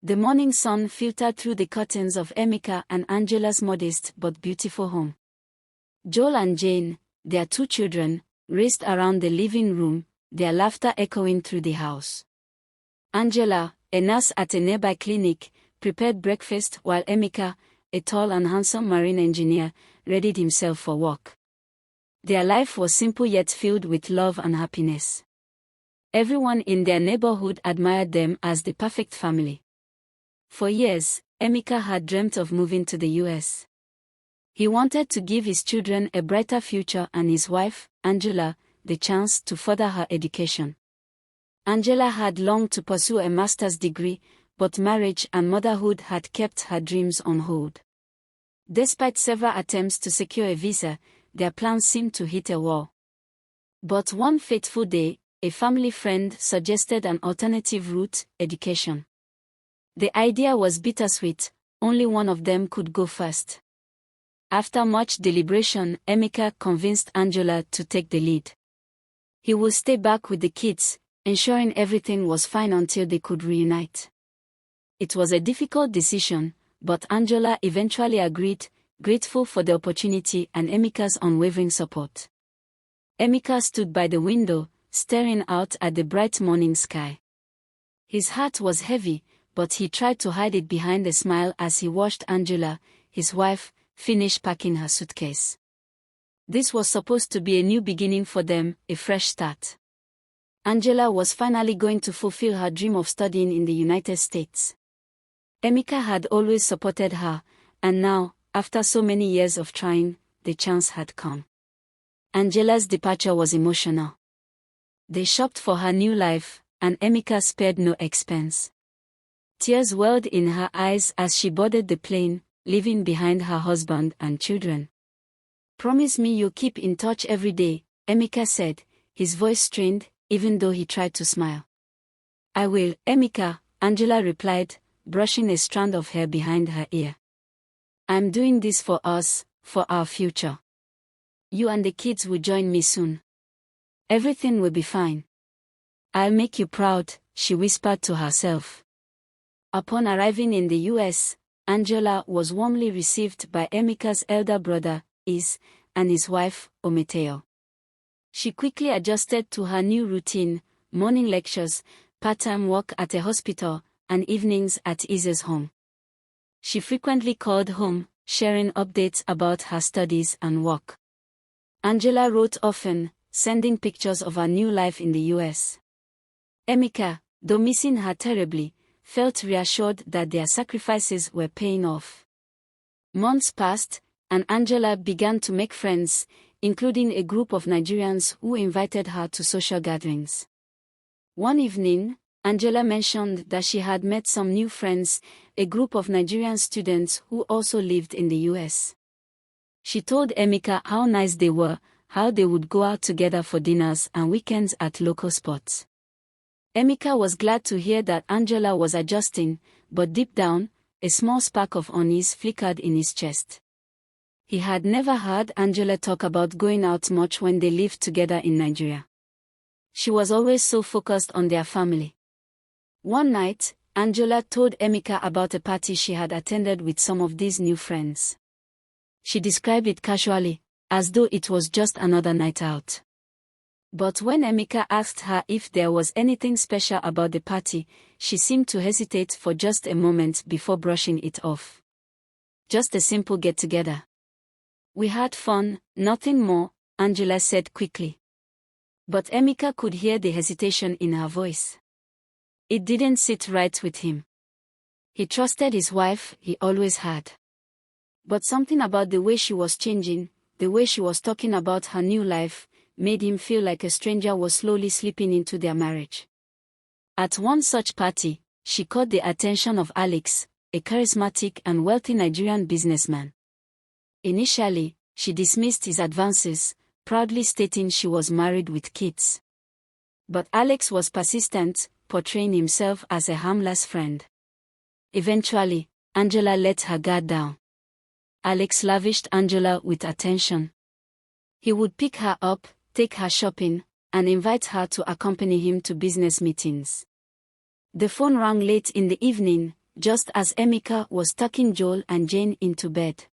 The morning sun filtered through the curtains of Emeka and Angela's modest but beautiful home. Joel and Jane, their 2 children, raced around the living room, their laughter echoing through the house. Angela, a nurse at a nearby clinic, prepared breakfast while Emeka, a tall and handsome marine engineer, readied himself for work. Their life was simple yet filled with love and happiness. Everyone in their neighborhood admired them as the perfect family. For years, Emeka had dreamt of moving to the US. He wanted to give his children a brighter future and his wife, Angela, the chance to further her education. Angela had longed to pursue a master's degree, but marriage and motherhood had kept her dreams on hold. Despite several attempts to secure a visa, their plans seemed to hit a wall. But one fateful day, a family friend suggested an alternative route: education. The idea was bittersweet, only one of them could go first. After much deliberation, Emeka convinced Angela to take the lead. He would stay back with the kids, ensuring everything was fine until they could reunite. It was a difficult decision, but Angela eventually agreed, grateful for the opportunity and Emeka's unwavering support. Emeka stood by the window, staring out at the bright morning sky. His heart was heavy, but he tried to hide it behind a smile as he watched Angela, his wife, finish packing her suitcase. This was supposed to be a new beginning for them, a fresh start. Angela was finally going to fulfill her dream of studying in the United States. Emeka had always supported her, and now, after so many years of trying, the chance had come. Angela's departure was emotional. They shopped for her new life, and Emeka spared no expense. Tears welled in her eyes as she boarded the plane, leaving behind her husband and children. "Promise me you'll keep in touch every day," Emeka said, his voice strained, even though he tried to smile. "I will, Emeka," Angela replied, brushing a strand of hair behind her ear. "I'm doing this for us, for our future. You and the kids will join me soon. Everything will be fine. I'll make you proud," she whispered to herself. Upon arriving in the US, Angela was warmly received by Emeka's elder brother, and his wife, Ometeo. She quickly adjusted to her new routine: morning lectures, part-time work at a hospital, and evenings at Ise's home. She frequently called home, sharing updates about her studies and work. Angela wrote often, sending pictures of her new life in the US. Emeka, though missing her terribly, felt reassured that their sacrifices were paying off. Months passed, and Angela began to make friends, including a group of Nigerians who invited her to social gatherings. One evening, Angela mentioned that she had met some new friends, a group of Nigerian students who also lived in the US. She told Emeka how nice they were, how they would go out together for dinners and weekends at local spots. Emeka was glad to hear that Angela was adjusting, but deep down, a small spark of unease flickered in his chest. He had never heard Angela talk about going out much when they lived together in Nigeria. She was always so focused on their family. One night, Angela told Emeka about a party she had attended with some of these new friends. She described it casually, as though it was just another night out. But when Emeka asked her if there was anything special about the party, she seemed to hesitate for just a moment before brushing it off. "Just a simple get-together. We had fun, nothing more," Angela said quickly. But Emeka could hear the hesitation in her voice. It didn't sit right with him. He trusted his wife, he always had. But something about the way she was changing, the way she was talking about her new life, made him feel like a stranger was slowly slipping into their marriage. At one such party, she caught the attention of Alex, a charismatic and wealthy Nigerian businessman. Initially, she dismissed his advances, proudly stating she was married with kids. But Alex was persistent, portraying himself as a harmless friend. Eventually, Angela let her guard down. Alex lavished Angela with attention. He would pick her up, take her shopping, and invite her to accompany him to business meetings. The phone rang late in the evening, just as Emeka was tucking Joel and Jane into bed.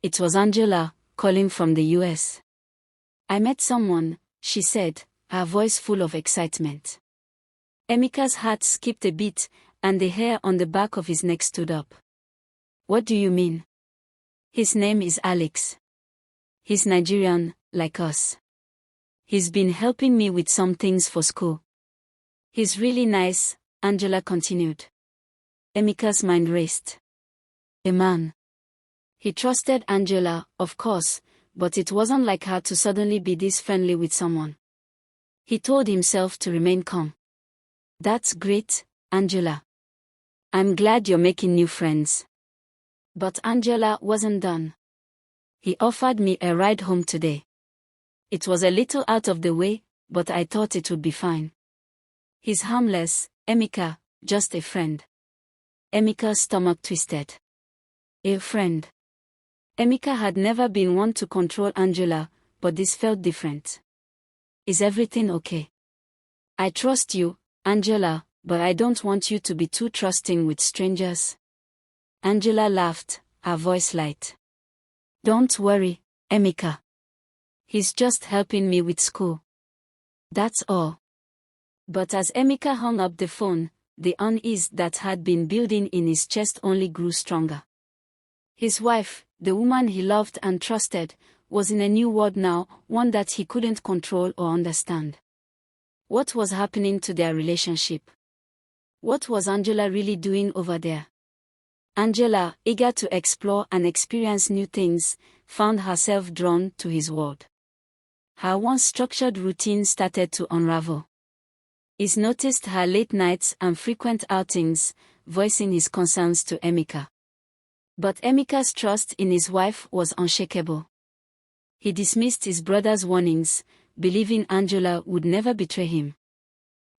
It was Angela, calling from the US. "I met someone," she said, her voice full of excitement. Emeka's heart skipped a beat, and the hair on the back of his neck stood up. "What do you mean?" "His name is Alex. He's Nigerian, like us. He's been helping me with some things for school. He's really nice," Angela continued. Emeka's mind raced. A man. He trusted Angela, of course, but it wasn't like her to suddenly be this friendly with someone. He told himself to remain calm. "That's great, Angela. I'm glad you're making new friends." But Angela wasn't done. "He offered me a ride home today. It was a little out of the way, but I thought it would be fine. He's harmless, Emeka, just a friend." Emeka's stomach twisted. A friend. Emeka had never been one to control Angela, but this felt different. "Is everything okay?" "I trust you, Angela, but I don't want you to be too trusting with strangers." Angela laughed, her voice light. "Don't worry, Emeka. He's just helping me with school. That's all." But as Emeka hung up the phone, the unease that had been building in his chest only grew stronger. His wife, the woman he loved and trusted, was in a new world now, one that he couldn't control or understand. What was happening to their relationship? What was Angela really doing over there? Angela, eager to explore and experience new things, found herself drawn to his world. Her once structured routine started to unravel. He noticed her late nights and frequent outings, voicing his concerns to Emeka. But Emeka's trust in his wife was unshakable. He dismissed his brother's warnings, believing Angela would never betray him.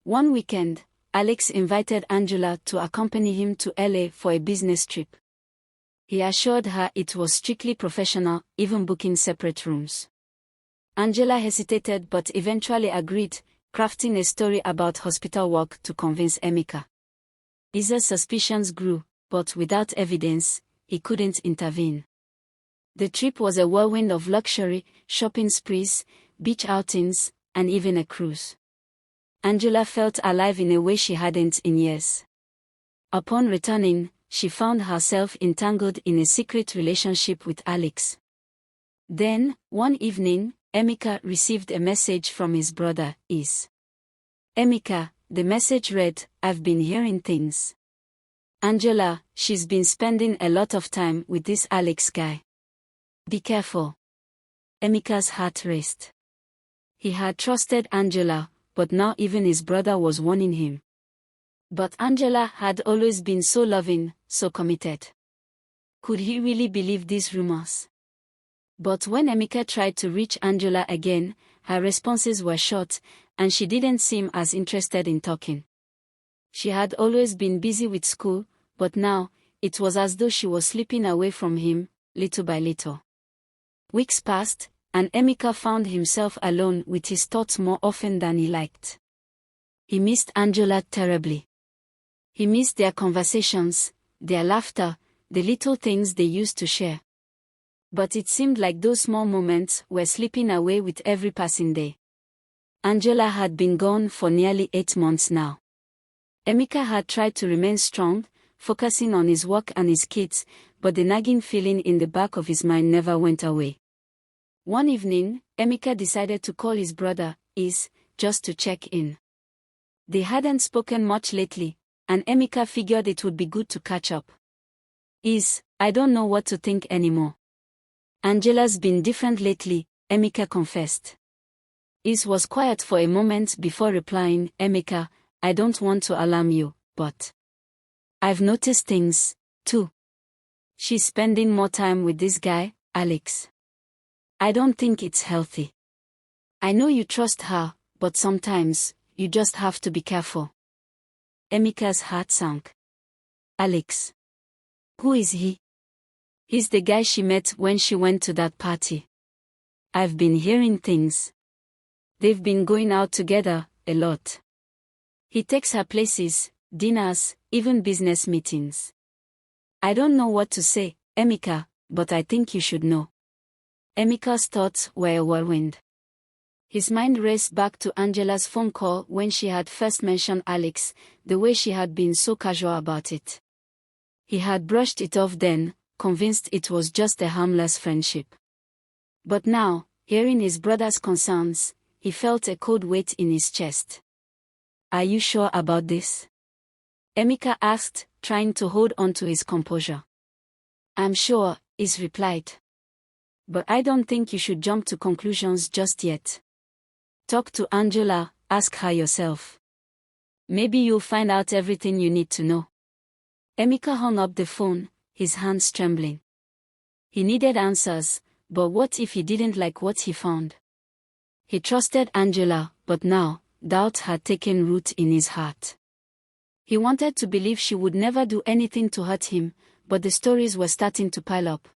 One weekend, Alex invited Angela to accompany him to LA for a business trip. He assured her it was strictly professional, even booking separate rooms. Angela hesitated but eventually agreed, crafting a story about hospital work to convince Emeka. His suspicions grew, but without evidence, he couldn't intervene. The trip was a whirlwind of luxury, shopping sprees, beach outings, and even a cruise. Angela felt alive in a way she hadn't in years. Upon returning, she found herself entangled in a secret relationship with Alex. Then, one evening, Emeka received a message from his brother, Is. "Emeka," the message read, "I've been hearing things. Angela, she's been spending a lot of time with this Alex guy. Be careful." Emeka's heart raced. He had trusted Angela, but now even his brother was warning him. But Angela had always been so loving, so committed. Could he really believe these rumors? But when Emeka tried to reach Angela again, her responses were short, and she didn't seem as interested in talking. She had always been busy with school, but now, it was as though she was slipping away from him, little by little. Weeks passed, and Emeka found himself alone with his thoughts more often than he liked. He missed Angela terribly. He missed their conversations, their laughter, the little things they used to share. But it seemed like those small moments were slipping away with every passing day. Angela had been gone for nearly 8 months now. Emeka had tried to remain strong, focusing on his work and his kids, but the nagging feeling in the back of his mind never went away. One evening, Emeka decided to call his brother, Is, just to check in. They hadn't spoken much lately, and Emeka figured it would be good to catch up. "Is, I don't know what to think anymore. Angela's been different lately," Emeka confessed. Is was quiet for a moment before replying, "Emeka, I don't want to alarm you, but I've noticed things, too. She's spending more time with this guy, Alex. I don't think it's healthy. I know you trust her, but sometimes, you just have to be careful." Emeka's heart sank. "Alex. Who is he?" "He's the guy she met when she went to that party. I've been hearing things. They've been going out together, a lot. He takes her places, dinners, even business meetings. I don't know what to say, Emeka, but I think you should know. Emeka's thoughts were a whirlwind. His mind raced back to Angela's phone call when she had first mentioned Alex, the way she had been so casual about it. He had brushed it off then, convinced it was just a harmless friendship. But now, hearing his brother's concerns, he felt a cold weight in his chest. Are you sure about this? Emeka asked, trying to hold on to his composure. I'm sure, Is replied. But I don't think you should jump to conclusions just yet. Talk to Angela, ask her yourself. Maybe you'll find out everything you need to know. Emeka hung up the phone, his hands trembling. He needed answers, but what if he didn't like what he found? He trusted Angela, but now, doubt had taken root in his heart. He wanted to believe she would never do anything to hurt him, but the stories were starting to pile up.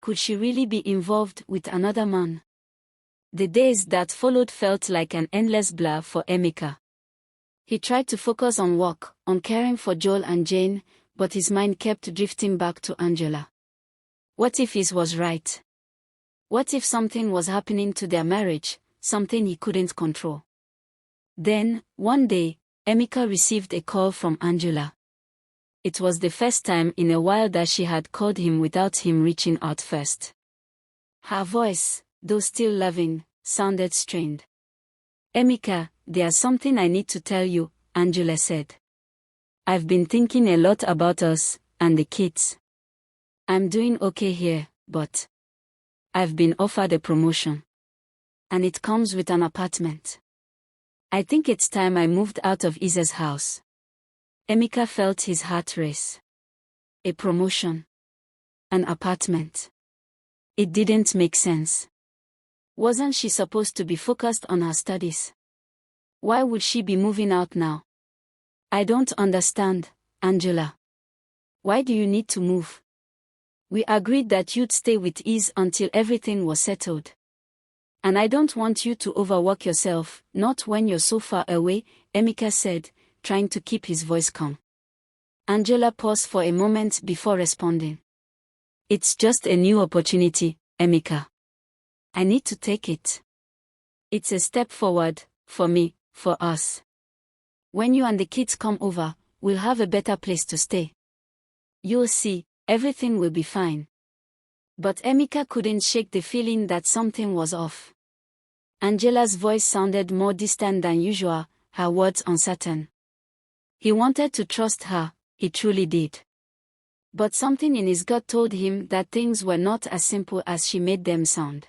Could she really be involved with another man? The days that followed felt like an endless blur for Emeka. He tried to focus on work, on caring for Joel and Jane, but his mind kept drifting back to Angela. What if Is was right? What if something was happening to their marriage, something he couldn't control? Then, one day, Emeka received a call from Angela. It was the first time in a while that she had called him without him reaching out first. Her voice, though still loving, sounded strained. Emeka, there's something I need to tell you, Angela said. I've been thinking a lot about us, and the kids. I'm doing okay here, but I've been offered a promotion. And it comes with an apartment. I think it's time I moved out of Isa's house. Emeka felt his heart race. A promotion. An apartment. It didn't make sense. Wasn't she supposed to be focused on her studies? Why would she be moving out now? I don't understand, Angela. Why do you need to move? We agreed that you'd stay with Is until everything was settled. And I don't want you to overwork yourself, not when you're so far away, Emeka said, trying to keep his voice calm. Angela paused for a moment before responding. It's just a new opportunity, Emeka. I need to take it. It's a step forward, for me, for us. When you and the kids come over, we'll have a better place to stay. You'll see, everything will be fine. But Emeka couldn't shake the feeling that something was off. Angela's voice sounded more distant than usual, her words uncertain. He wanted to trust her, he truly did. But something in his gut told him that things were not as simple as she made them sound.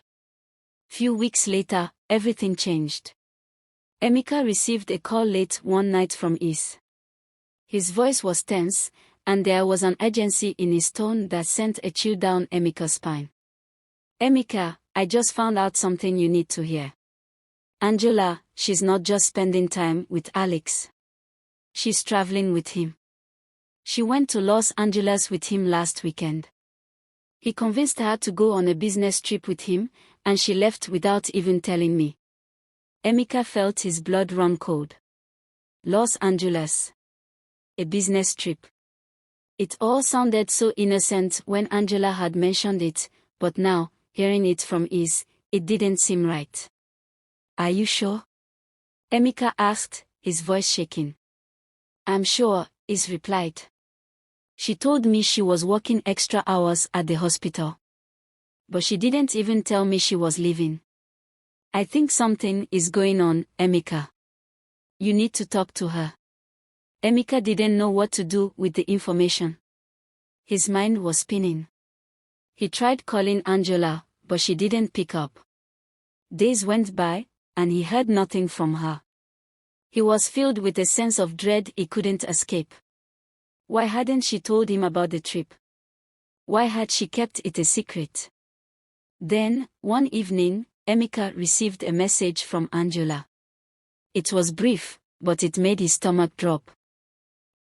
Few weeks later, everything changed. Emeka received a call late one night from Is. His voice was tense, and there was an urgency in his tone that sent a chill down Emeka's spine. Emeka, I just found out something you need to hear. Angela, she's not just spending time with Alex. She's traveling with him. She went to Los Angeles with him last weekend. He convinced her to go on a business trip with him, and she left without even telling me. Emeka felt his blood run cold. Los Angeles. A business trip. It all sounded so innocent when Angela had mentioned it, but now, hearing it from Is, it didn't seem right. Are you sure? Emeka asked, his voice shaking. I'm sure, Is replied. She told me she was working extra hours at the hospital. But she didn't even tell me she was leaving. I think something is going on, Emeka. You need to talk to her. Emeka didn't know what to do with the information. His mind was spinning. He tried calling Angela, but she didn't pick up. Days went by, and he heard nothing from her. He was filled with a sense of dread he couldn't escape. Why hadn't she told him about the trip? Why had she kept it a secret? Then, one evening, Emeka received a message from Angela. It was brief, but it made his stomach drop.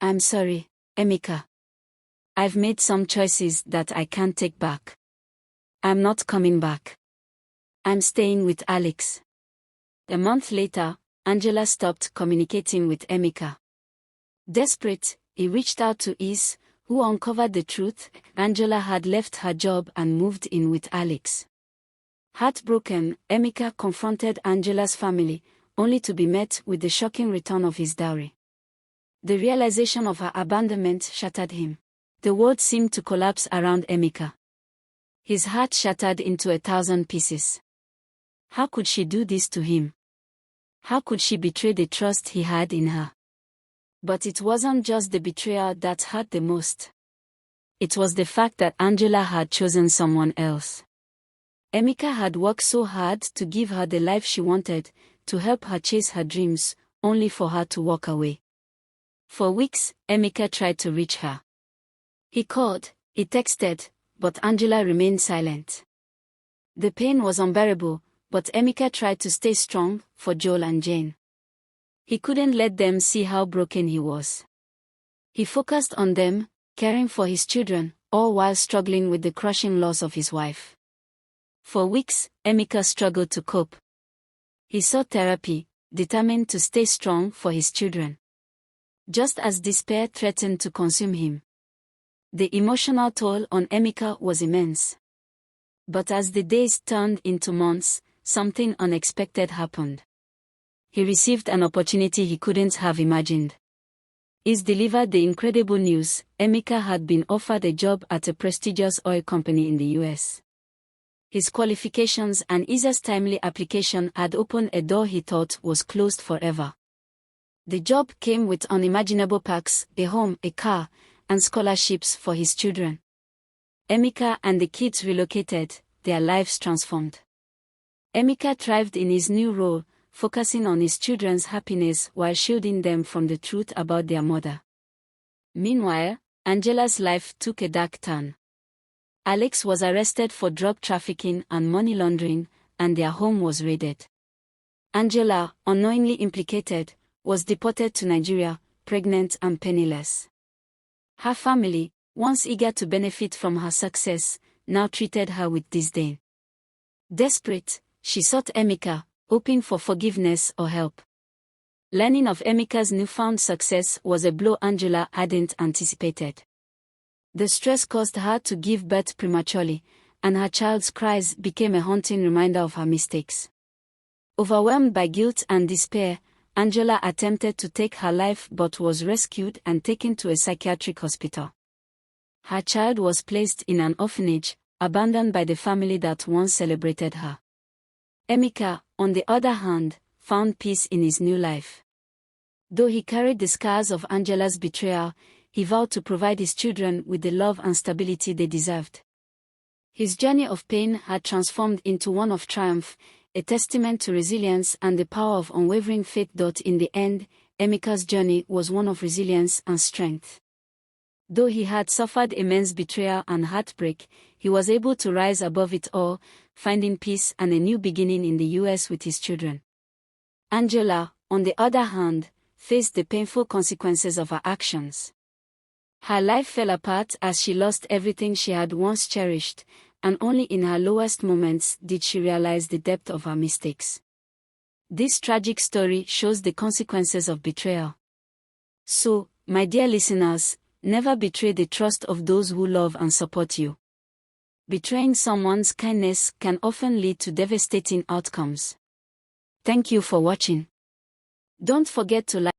I'm sorry, Emeka. I've made some choices that I can't take back. I'm not coming back. I'm staying with Alex. A month later, Angela stopped communicating with Emeka. Desperate, He reached out to Is, who uncovered the truth. Angela had left her job and moved in with Alex. Heartbroken, Emeka confronted Angela's family, only to be met with the shocking return of his dowry. The realization of her abandonment shattered him. The world seemed to collapse around Emeka. His heart shattered into 1,000 pieces. How could she do this to him? How could she betray the trust he had in her? But it wasn't just the betrayal that hurt the most. It was the fact that Angela had chosen someone else. Emeka had worked so hard to give her the life she wanted, to help her chase her dreams, only for her to walk away. For weeks, Emeka tried to reach her. He called, he texted, but Angela remained silent. The pain was unbearable, but Emeka tried to stay strong for Joel and Jane. He couldn't let them see how broken he was. He focused on them, caring for his children, all while struggling with the crushing loss of his wife. For weeks, Emeka struggled to cope. He sought therapy, determined to stay strong for his children. Just as despair threatened to consume him. The emotional toll on Emeka was immense. But as the days turned into months, something unexpected happened. He received an opportunity he couldn't have imagined. Is delivered the incredible news: Emeka had been offered a job at a prestigious oil company in the US. His qualifications and Isa's timely application had opened a door he thought was closed forever. The job came with unimaginable perks, a home, a car, and scholarships for his children. Emeka and the kids relocated, their lives transformed. Emeka thrived in his new role, focusing on his children's happiness while shielding them from the truth about their mother. Meanwhile, Angela's life took a dark turn. Alex was arrested for drug trafficking and money laundering, and their home was raided. Angela, unknowingly implicated, was deported to Nigeria, pregnant and penniless. Her family, once eager to benefit from her success, now treated her with disdain. Desperate, she sought Emeka, hoping for forgiveness or help. Learning of Emeka's newfound success was a blow Angela hadn't anticipated. The stress caused her to give birth prematurely, and her child's cries became a haunting reminder of her mistakes. Overwhelmed by guilt and despair, Angela attempted to take her life but was rescued and taken to a psychiatric hospital. Her child was placed in an orphanage, abandoned by the family that once celebrated her. Emeka, on the other hand, found peace in his new life. Though he carried the scars of Angela's betrayal, he vowed to provide his children with the love and stability they deserved. His journey of pain had transformed into one of triumph, a testament to resilience and the power of unwavering faith. In the end, Emeka's journey was one of resilience and strength. Though he had suffered immense betrayal and heartbreak, he was able to rise above it all, finding peace and a new beginning in the US with his children. Angela, on the other hand, faced the painful consequences of her actions. Her life fell apart as she lost everything she had once cherished, and only in her lowest moments did she realize the depth of her mistakes. This tragic story shows the consequences of betrayal. So, my dear listeners, never betray the trust of those who love and support you. Betraying someone's kindness can often lead to devastating outcomes. Thank you for watching. Don't forget to like,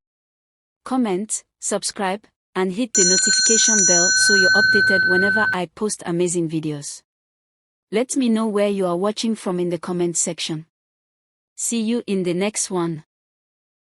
comment, subscribe, and hit the notification bell so you're updated whenever I post amazing videos. Let me know where you are watching from in the comment section. See you in the next one.